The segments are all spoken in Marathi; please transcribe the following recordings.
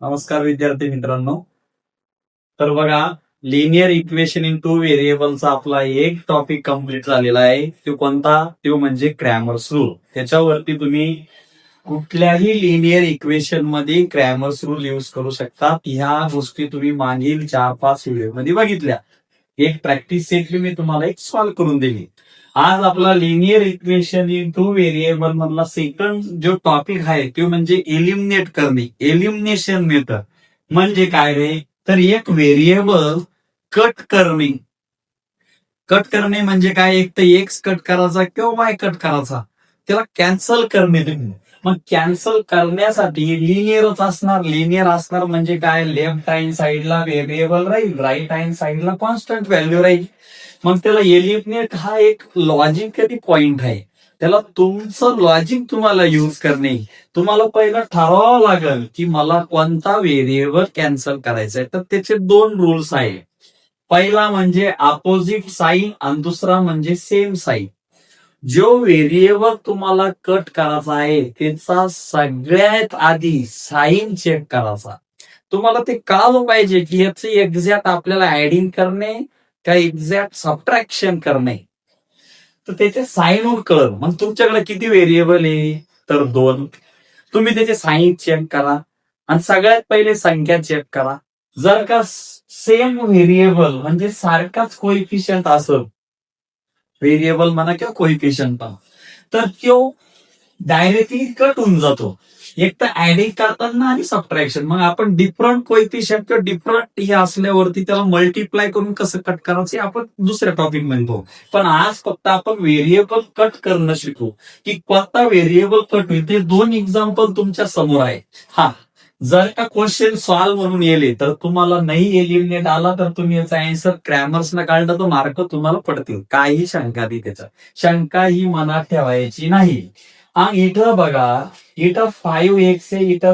नमस्कार विद्यार्थी मित्रांनो. तर बघा, लिनियर इक्वेशन इन टू व्हेरिएबलचा आपला एक टॉपिक कम्प्लीट झालेला आहे. तो कोणता? तो म्हणजे क्रॅमर्स रूल. त्याच्यावरती तुम्ही कुठल्याही लिनियर इक्वेशन मध्ये क्रॅमर्स रूल यूज करू शकता. ह्या गोष्टी तुम्ही मागील 4-5 व्हिडिओ मध्ये बघितल्या. एक प्रॅक्टिस सेट मी तुम्हाला एक सॉल्व्ह करून दिली. आज आपला linear equation in two variable मधला सेकंड जो टॉपिक आहे तो म्हणजे एलिमिनेट करणे. एलिमिनेशन मेथड म्हणजे काय रे? तर एक व्हेरिएबल कट करणे. कट करणे म्हणजे काय? एक तर एक्स कट करायचा किंवा वाय कट करायचा, त्याला कॅन्सल करणे तुम्ही. मग कॅन्सल करण्यासाठी लिनियरच असणार. लिनियर असणार म्हणजे काय? लेफ्ट हँड साईडला व्हेरिएबल राहील, राईट हँड साईडला कॉन्स्टंट व्हॅल्यू राहील. मग त्याला एलिमिनेट हा एक लॉजिकली पॉइंट आहे. त्याला तुमचं लॉजिक तुम्हाला युज करणे. तुम्हाला पहिलं ठरवावं लागेल की मला कोणता व्हेरिएबल कॅन्सल करायचा आहे. तर त्याचे 2 रूल्स आहेत. पहिला म्हणजे अपोजिट साईन आणि दुसरा म्हणजे सेम साईन. जो व्हेरिएबल तुम्हाला कट करायचा आहे त्याचा सगळ्यात आधी साईन चेक करायचा. तुम्हाला ते कळालं पाहिजे की याचे एक्झॅक्ट आपल्याला ऍडिंग करणे का एक्झॅक्ट सबट्रॅक्शन करणे. तर त्याचे साईनवर कळल. मग तुमच्याकडे किती व्हेरिएबल आहे? तर 2. तुम्ही त्याचे साईन चेक करा आणि सगळ्यात पहिले संख्या चेक करा. जर का सेम व्हेरिएबल म्हणजे सारखाच कोइफिशियंट असेल, व्हेरिएबल म्हणा किंवा कोइफिशियंट म्हणा, तर तो डायरेक्टली कट होऊन जातो. एक तर ऍडिंग करताना आणि सबट्रॅक्शन. मग आपण डिफरंट कोइफिशियंट किंवा डिफरंट हे असल्यावरती त्याला मल्टिप्लाय करून कसं कट करायचं आपण दुसऱ्या टॉपिक मध्ये पाहू. पण आज फक्त आपण व्हेरिएबल कट करणं शिकू की कोणता व्हेरिएबल कट होईल. ते 2 एक्झाम्पल तुमच्या समोर आहे. हा, जर का क्वेश्चन सॉल्व्ह म्हणून येले तर तुम्हाला नाही एलिमिनेट आला तर तुम्ही याचा आन्सर क्रॅमर्सनं काढला तर मार्क तुम्हाला पडतील. काही शंका नाही, त्याचा शंका ही मनात ठेवायची नाही. आणि इथं बघा, इथं 5x आहे, इथं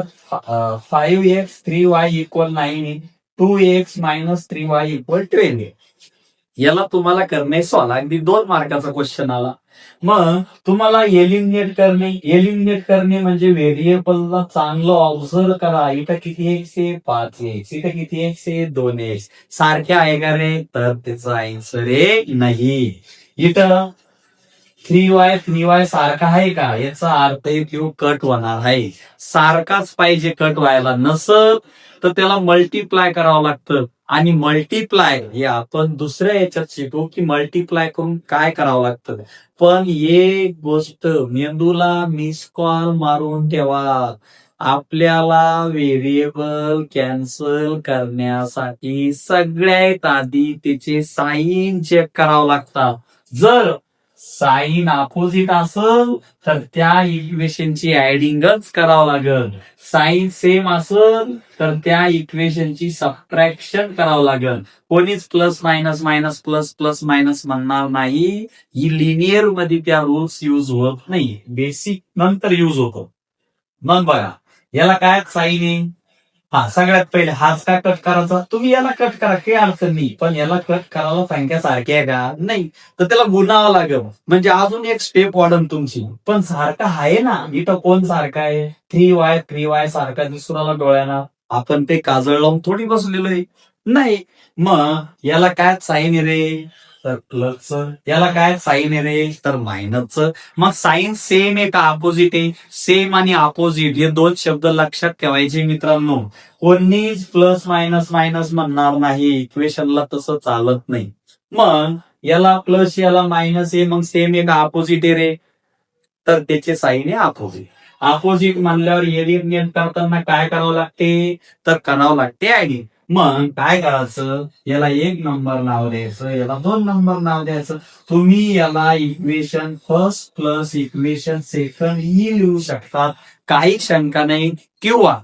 5x 3y इक्वल 9 आहे, 2x मायनस 3y इक्वल 12 आहे. याला तुम्हाला करणे सॉल्व्ह. अगदी 2 मार्काचा क्वेश्चन आला. मग तुम्हाला एलिमिनेट करणे. एलिमिनेट करणे म्हणजे व्हेरिएबलला चांगलं ऑब्झर्व करा. इथं किती एक्स आहे? 5x. इथं किती एक्स आहे? 2x. सारख्या आहे का रे? तर त्याचा आन्सर आहे नाही. इथं 3y सारखा आहे का? याचा अर्थ तो कट होणार आहे. सारखाच पाहिजे कट व्हायला. नसत तर त्याला मल्टिप्लाय करावं लागतं. आणि मल्टिप्लाय हे आपण दुसऱ्या याच्यात शिकू की मल्टिप्लाय करून काय करावं लागतं. पण एक गोष्ट मेंदूला मिस कॉल मारून ठेवा. आपल्याला व्हेरिएबल कॅन्सल करण्यासाठी सगळ्यात आधी त्याचे साईन चेक करावं लागतं. जर साईन अपोजिट असेल तर त्या इक्वेशनची ऍडिंगच करावं लागेल. साईन सेम असेल तर त्या इक्वेशनची सबट्रॅक्शन करावं लागेल. कोणीच plus minus minus plus plus minus म्हणणार नाही. ही लिनियर मध्ये त्या रूल्स युज होत नाही. बेसिक नंतर युज होतो. मग बघा, याला काय साईन आहे? हा, सगळ्यात पहिले हाच काय कट करायचा? तुम्ही याला कट करा, काही अडचण नाही. पण याला कट करायला संख्या सारखी आहे का? नाही. तर त्याला गुणावं लागेल. म्हणजे अजून एक स्टेप वाढन तुमची. पण सारखा आहे ना. इथं कोण सारखा आहे? 3y सारखा दिसू राहिला डोळ्याना. आपण ते काजळ लावून थोडी बसलेलो आहे. नाही. मग याला काय साईन आहे रे? तर प्लसचं. याला काय साईन आहे रे? तर मायनसचं. मग साईन सेम आहे का अपोजिट आहे? सेम आणि अपोजिट हे 2 शब्द लक्षात ठेवायचे मित्रांनो. कोणीच प्लस मायनस मायनस म्हणणार नाही. इक्वेशनला तसं चालत नाही. मग याला प्लस याला मायनस आहे, मग सेम आहे का अपोजिट आहे रे? तर त्याचे साईन आहे अपोजिट. अपोजिट म्हणल्यावर एलिमिनेट करताना काय करावं लागते? तर करावं लागते ऍडिंग. मग काय करायचं? याला 1 नंबर नाव द्यायचं, याला 2 नंबर नाव द्यायचं. तुम्ही याला equation first plus equation second ही लिहू शकतात. काही शंका नाही. किंवा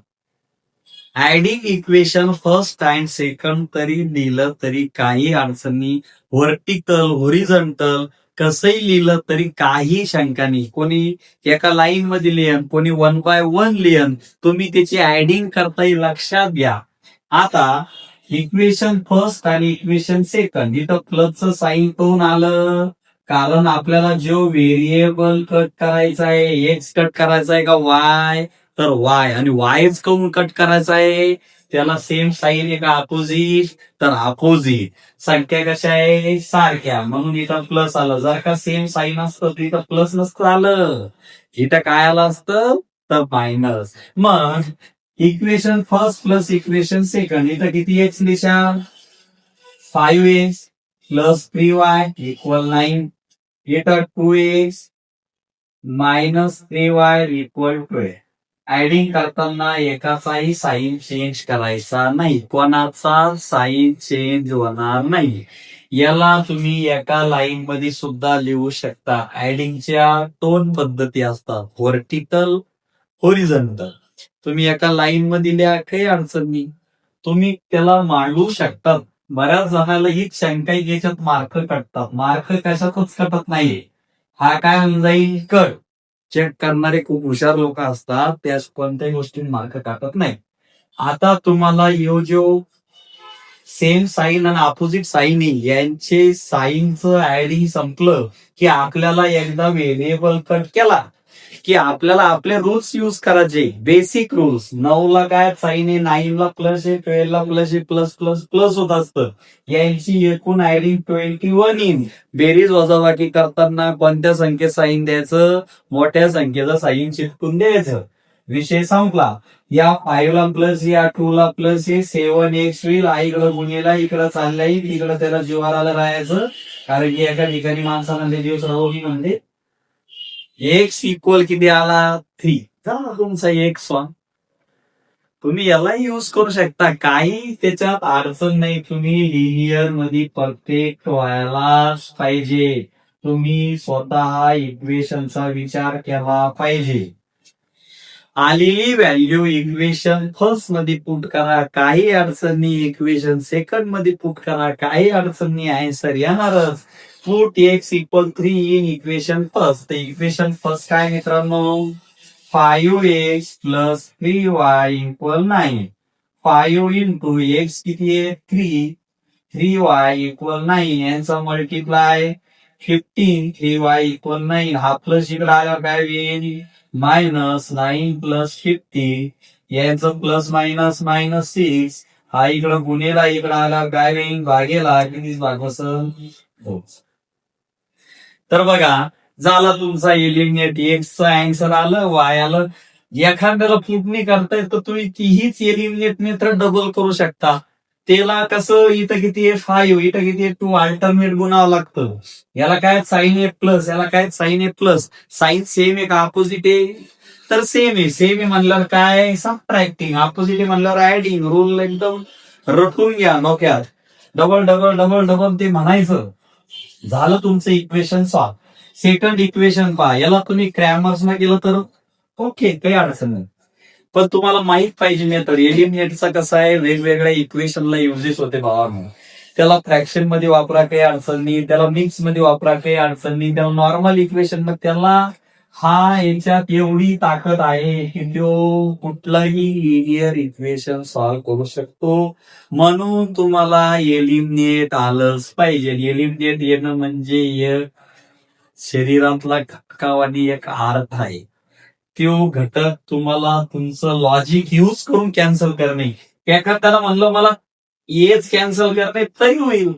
adding equation first and second तरी लिहिलं तरी काही अडचण नाही. व्हर्टिकल होरिझॉन्टल कसंही लिहिलं तरी काही शंका नाही. कोणी एका लाईन मध्ये लिहन, कोणी 1 by 1 लिहन. तुम्ही त्याची ऍडिंग करताही लक्षात घ्या. आता इक्वेशन फर्स्ट आणि इक्वेशन सेकंड इथं प्लसचं साईन कोण आलं? कारण आपल्याला जो व्हेरिएबल कट करायचा आहे, एक्स कट करायचा आहे का वाय? तर वाय, आणि वायच काऊन कट करायचा आहे, त्याला सेम साईन आहे का अपोजिट, तर अपोजिट. संख्या कशा आहे, सारख्या, म्हणून इथं प्लस आलं. जर का सेम साईन असतं तर इथं प्लस नसतं आलं, इथं काय आलं असतं, तर मायनस. मग equation first plus equation second, इथं किती x Lisha, 5x plus 3y equal 9. इथं 2x minus 3y equal 12. Adding करताना एकाचाही साईन चेंज करायचा नाही, कोणाचा साईन चेंज होणार नाही. याला तुम्ही एका लाईन मध्ये सुद्धा लिहू शकता. ऍडिंगच्या 2 पद्धती असतात, व्हर्टिकल, होरिझॉन्टल. तुम्ही एका लाईन मध्ये लिहा, काही अडचण नाही, तुम्ही त्याला मांडू शकतात. बऱ्याच जणांना हीच शंका आहे की याच्यात मार्क कटतात. मार्क कशातच कटत नाही, हा काय होऊन जाईल, कट. चेक करणारे खूप हुशार लोक असतात, त्या कोणत्याही गोष्टी मार्क काटत नाही. आता तुम्हाला यो जो सेम साईन आणि अपोजिट साईन यांचे साईनचं ऍडिंग संपलं की आपल्याला एकदा व्हेरिएबल कट केला की आपल्याला आपले रूल्स युज करायचे, बेसिक रूल्स. 9 ला काय साईन आहे, 9 ला प्लस आहे, 12 ला प्लस आहे, प्लस प्लस प्लस होत असतं. यांची एकूण ऍडिंग 21 येईल. बेरीज वजाबाकी करताना कोणत्या संख्येत साईन द्यायचं, मोठ्या संख्येचा साईन चिटकून द्यायचं, विषय संपला. या 5 ला प्लस, या 2 ला प्लस, हे 7x होईल. आईकडे गुन्हेला इकडं चाललंय, तिकडं त्याला जीवाराला राहायचं, कारण की एका ठिकाणी माणसाला ते दिवस राहू म्हणजे एक्स इक्वल किती आला, 3. झाला तुमचा एक्स वन. तुम्ही याला युज करू शकता, काही त्याच्यात अडचण नाही. तुम्ही लिनियर मध्ये परफेक्ट व्हायलाच पाहिजे, तुम्ही स्वतः इक्वेशनचा विचार केला पाहिजे. आलेली व्हॅल्यू इक्वेशन फर्स्ट मध्ये पुट करा, काही अडचण नाही. इक्वेशन सेकंड मध्ये पुट करा, काही अडचण नाही, आन्सर येणारच. Put x equal 3 in equation first. तर इक्वेशन फर्स्ट काय मित्रांनो, 5x plus 3y equal 9. 5 into x किती आहे, 3. 3y इक्वल 9, यांचा मल्टिप्लाय 15. 3y equal 9. हा प्लस इकडे आला काय होईल, मायनस 9 प्लस 50. याचं प्लस मायनस मायनस 6. हा इकडं गुन्हेला इकडं आला काय होईल, भागेला किती भाग बसल. तर बघा, झाला तुमचा एलिमिनेट. एक्सचा आन्सर आलं, वाय आलं. एखाद्याला फुटणी करताय तर तुम्ही तीहीच एलिमिनेट मेथड डबल करू शकता. त्याला कसं, इथं किती आहे 5, इथं किती आहे 2, अल्टरनेट गुणावं लागतं. याला काय साईन ए प्लस, याला काय sign A plus. Sign same आहे का अपोजिट आहे, तर सेम आहे. सेम आहे म्हणल्यावर काय, सबट्रॅक्टिंग. अपोजिट आहे म्हणल्यावर ऍडिंग. रूल एकदम रटून घ्या डोक्यात, डबल डबल डबल डबल ते म्हणायचं. झालं तुमचं इक्वेशन सॉल्व. सेकंड इक्वेशन पहा, याला तुम्ही क्रॅमर्स न केलं तर ओके, काही अडचण नाही, पण तुम्हाला माहित पाहिजे मेथड. एलिमिनेटचा कसा आहे, वेगवेगळ्या इक्वेशनला युजेस होते भावांनो. त्याला फ्रॅक्शन मध्ये वापरा, काही अडचण नाही. त्याला मिक्स मध्ये वापरा, काही अडचण नाही. त्याला नॉर्मल इक्वेशन मध्ये, त्याला हा याच्यात एवढी ताकद आहे की तो कुठलाही लिनियर इक्वेशन सॉल्व्ह करू शकतो. म्हणून तुम्हाला एलिमिनेट आलंच पाहिजे. एलिमिनेट येणं म्हणजे एक शरीरातला घटकावानी एक अर्थ आहे. तो घटक तुम्हाला तुमचं लॉजिक यूज करून कॅन्सल करणे. एखाद्याला म्हणलं मला एच कॅन्सल करणे तरी होईल,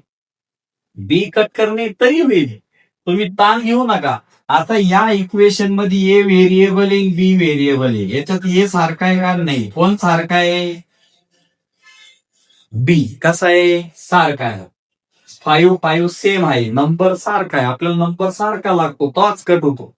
बी कट करणे तरी होईल, तुम्ही ताण घेऊ नका. आता या इक्वेशन मध्ये ए व्हेरिएबल आहे, बी व्हेरिएबल आहे. याच्यात ए सारखा आहे का नाही, कोण सारखा आहे, बी. कसा आहे, सारखा आहे. 5 सेम आहे, नंबर सारखा आहे. आपल्याला नंबर सारखा लागतो, तोच कट होतो,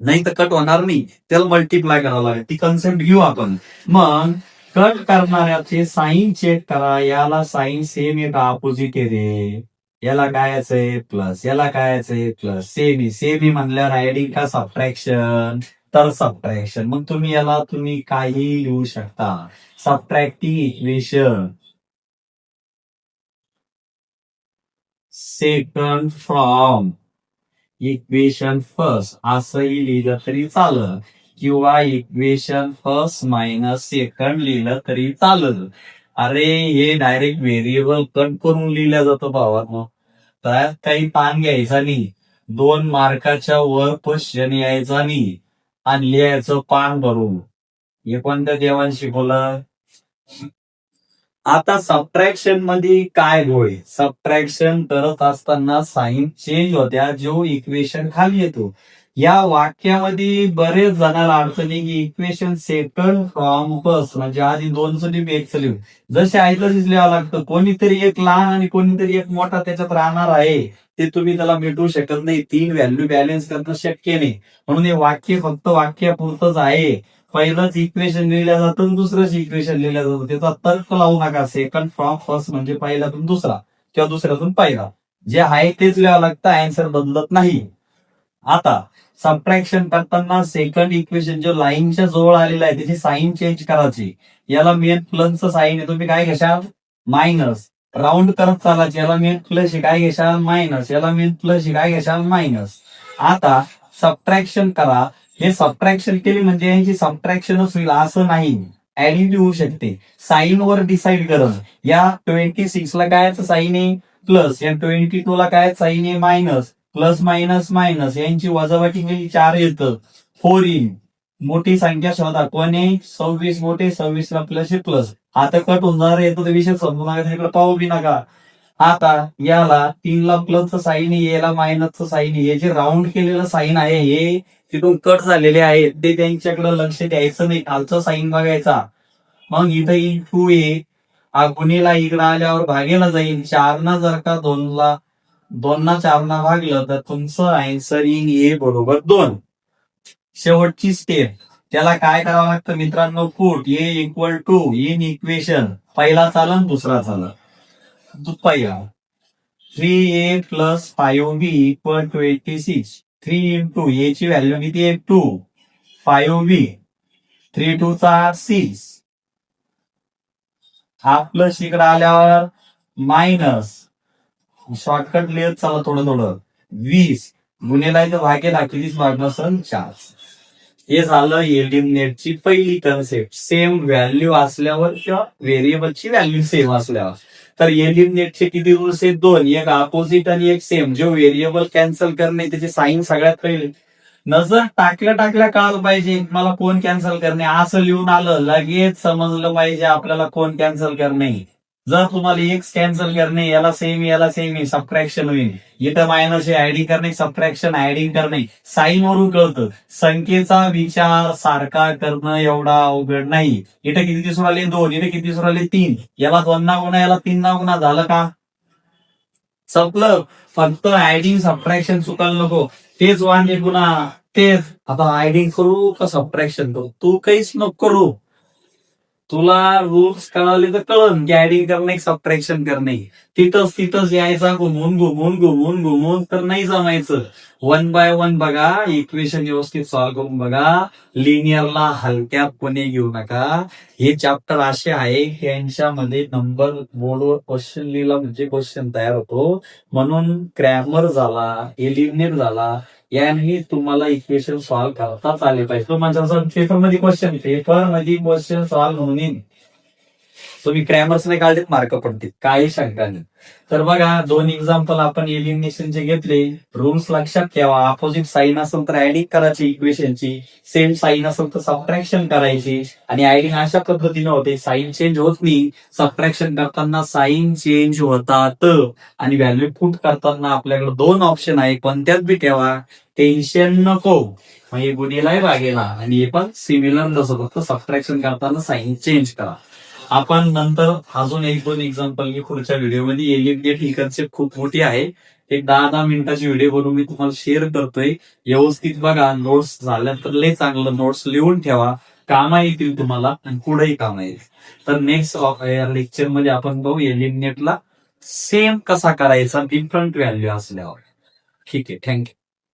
नाही तर कट होणार नाही. त्याला मल्टिप्लाय करावं लागेल, ती कन्सेप्ट घेऊ आपण. मग कट करणाऱ्याचे साईन चेक करा, याला साईन सेम आहे का अपोजिट आहे रे, याला काय आहे प्लस, याला काय आहे प्लस. सेमी सेमी म्हणल्यावर ऍडिंग का सबट्रॅक्शन, तर सबट्रॅक्शन. मग तुम्ही याला तुम्ही काही लिहू शकता, subtracting equation second from equation first असंही लिहिलं तरी चाललं, किंवा इक्वेशन फर्स्ट मायनस सेकंड लिहिलं तरी चाललं. अरे हे डायरेक्ट व्हेरिएबल कट करून लिहिलं जातं भावांनो, त्यात काही ताण घ्यायचा नाही. 2 मार्काच्या वर क्वेश्चन यायचा नाही आणि लिहायचं पान भरून. हे कोणत्या देवाने शिकवलं? आता सबट्रॅक्शन मध्ये काय होय? सबट्रॅक्शन करत असताना साईन चेंज होत्या, जो इक्वेशन खाली येतो. या वाक्यामध्ये बरेच जणांना अडचणी की इक्वेशन सेकंड फ्रॉम फर्स्ट, म्हणजे आधी दोनचं लिहून एकचं लिहून जसे आहे तशीच लिहावं लागतं. कोणीतरी एक लहान आणि कोणीतरी एक मोठा त्याच्यात राहणार आहे, ते तुम्ही त्याला मिटवू शकत नाही. 3 व्हॅल्यू बॅलन्स करणं शक्य नाही. म्हणून हे वाक्य फक्त वाक्यापुरतच आहे. पहिलंच इक्वेशन लिहिलं जातं आणि दुसरंच इक्वेशन लिहिलं जातं. त्याचा तर्क लावू नका. सेकंड फ्रॉम फर्स्ट म्हणजे पहिल्यातून दुसरा किंवा दुसऱ्यातून पहिला, जे आहे तेच लिहावं लागतं, अँसर बदलत नाही. आता सबट्रॅक्शन करताना सेकंड इक्वेशन जो लाईनच्या जवळ आलेला आहे त्याची साईन चेंज करायची. याला मेन प्लसचं साईन आहे, तुम्ही काय घेशाल? मायनस. राऊंड करत चालायची. याला मेन प्लस काय घेशाल? मायनस. याला मेन प्लस काय घेशाल? मायनस. आता सबट्रॅक्शन करा. हे सबट्रॅक्शन केली म्हणजे यांची सबट्रॅक्शनच होईल असं नाही, ऍडिंग होऊ शकते. साईन वर डिसाईड करा. या 26 ला काय साईन आहे? प्लस. या 22 ला काय साईन आहे? मायनस. प्लस मायनस मायनस यांची वजाबाकी केली 4 येतं. 4 येईल. मोठी संख्या शोधा. कोणी? 26 मोठे. 26 ला प्लस आहे प्लस. आता कट होणार येतो, विषय समजू नका, तिकडे पाहू बी नका. आता याला 3 ला प्लसचं साईन आहे, याला मायनसचं साईन आहे. हे जे राऊंड केलेलं साईन आहे हे तिथून कट झालेले आहेत, ते त्यांच्याकडे लक्ष द्यायचं नाही, खालचं साईन बघायचा. मग इथं येईल 2a, हा गुणीला इकडे आल्यावर भागेला जाईल. 4 ना जर का 2 ना 4 ना भागलं तर तुमचं आन्सर येईल ए बरोबर 2. शेवटची स्टेप, त्याला काय करावं लागतं मित्रांनो? Put A equal to in equation. पहिला चालन, दुसरा चालन. पहिला 3a plus 5b equal 26. 3 into ए ची व्हॅल्यू किती आहे? 2. 5b 3 2 चा 6. हा प्लस इकडे आल्यावर मायनस. शॉर्टकट लिहित चला थोडं थोडं. 20 गुन्हेला इथं भागेला कितीच भागणार सण? 4. हे झालं एलिमिनेटची पहिली कन्सेप्ट. सेम व्हॅल्यू असल्यावर किंवा व्हेरिएबलची व्हॅल्यू सेम असल्यावर. तर एलिमिनेटचे किती रूल्स आहेत? 2. एक अपोजिट आणि एक सेम. जो व्हेरिएबल कॅन्सल करणे त्याचे साईन सगळ्यात पहिले नजर टाकल्या कळालं पाहिजे मला कोण कॅन्सल करणे. असं लिहून आलं लगेच समजलं पाहिजे आपल्याला कोण कॅन्सल करणे. जर तुम्हाला एक्स कॅन्सल करणे, याला सेम सबट्रॅक्शन होईल. इथं मायनस ऍडिंग करणे, सबट्रॅक्शन ऍडिंग करणे, साईन वरून कळतं. संख्येचा विचार सारखा करणं एवढा अवघड नाही. इथं किती दिसून आले? 2. इथे किती दिसून आले? 3. याला 2 ना गुणा, याला 3 ना गुणा. झालं का? संपलं. फक्त ऍडिंग सबट्रॅक्शन चुकायला नको. तेच वांगे गुणा, तेच. आता ऍडिंग करू का सबट्रॅक्शन करू? तू काहीच नको करू. तुला रूल्स कळाले तर कळन की ऍडिंग करणे सबट्रॅक्शन करणे. तिथंच यायचा घुमून तर नाही जमायचं. 1 बाय 1 बघा, इक्वेशन व्यवस्थित सॉल्व्ह करून बघा. लिनियरला हलक्यापणे घेऊ नका. हे चॅप्टर असे आहे की यांच्यामध्ये नंबर बोर्डवर क्वेश्चन लिहिला म्हणजे क्वेश्चन तयार होतो. म्हणून ग्रॅमर झाला, एलिमिनेट झाला, याने तुम्हाला इक्वेशन सॉल्व्ह करताच आले पाहिजे. तो माझ्या पेपरमध्ये क्वेश्चन सॉल्व्ह म्हणून तुम्ही ग्रॅमर्स नाही काढलेत मार्क पडतील, काही शंका नाही. तर बघा 2 एक्झाम्पल आपण एलिमिनेशनचे घेतले. रूल्स लक्षात ठेवा. अपोजिट साईन असेल तर ऍडिंग करायची इक्वेशनची, सेम साईन असेल तर सबट्रॅक्शन करायची. आणि ऍडिंग अशा पद्धतीने होते, साईन चेंज होत नाही. सबट्रॅक्शन करताना साईन चेंज होतात. आणि व्हॅल्यू पुट करताना आपल्याकडे 2 ऑप्शन आहे, कोणत्यात बी ठेवा, टेन्शन नको. मग हे गुन्हेलाही भागेला आणि हे पण सिमिलर जसं, फक्त सबट्रॅक्शन करताना साईन चेंज करा. आपण नंतर अजून 1-2 एक्झाम्पल मी पुढच्या व्हिडिओमध्ये एलिमिनेट ही कन्सेप्ट खूप मोठी आहे. एक 10-10 मिनिटाची व्हिडिओ बनवून मी तुम्हाला शेअर करतोय. व्यवस्थित बघा. नोट्स झाल्या तर लय चांगलं. नोट्स लिहून ठेवा, कामा येतील तुम्हाला आणि पुढेही कामा येईल. तर नेक्स्ट लेक्चर मध्ये आपण बघू एलिमिनेटला सेम कसा करायचा डिफरंट व्हॅल्यू असल्यावर. ठीक आहे. थँक्यू.